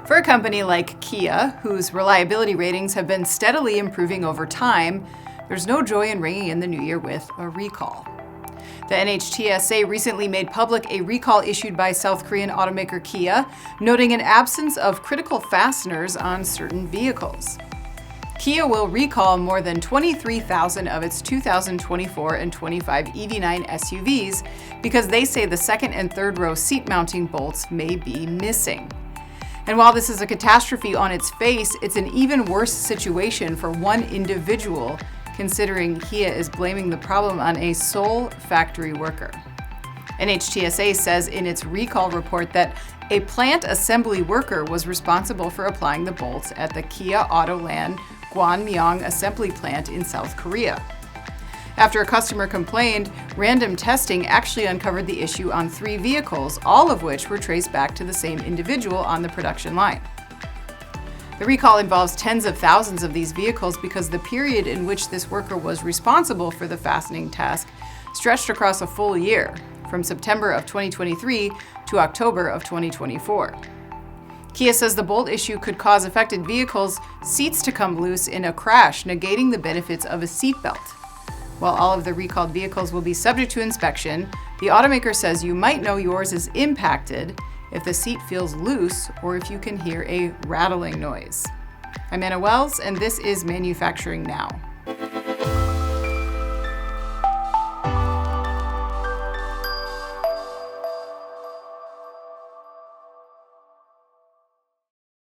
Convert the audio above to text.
For a company like Kia, whose reliability ratings have been steadily improving over time, there's no joy in ringing in the new year with a recall. The NHTSA recently made public a recall issued by South Korean automaker Kia, noting an absence of critical fasteners on certain vehicles. Kia will recall more than 23,000 of its 2024 and 25 EV9 SUVs because they say the second and third row seat mounting bolts may be missing. And while this is a catastrophe on its face, it's an even worse situation for one individual, considering Kia is blaming the problem on a sole factory worker. NHTSA says in its recall report that a plant assembly worker was responsible for applying the bolts at the Kia Autoland Gwanmyeong assembly plant in South Korea. After a customer complained, random testing actually uncovered the issue on 3 vehicles, all of which were traced back to the same individual on the production line. The recall involves tens of thousands of these vehicles because the period in which this worker was responsible for the fastening task stretched across a full year, from September of 2023 to October of 2024. Kia says the bolt issue could cause affected vehicles' seats to come loose in a crash, negating the benefits of a seatbelt. While all of the recalled vehicles will be subject to inspection, the automaker says you might know yours is impacted if the seat feels loose or if you can hear a rattling noise. I'm Anna Wells, and this is Manufacturing Now.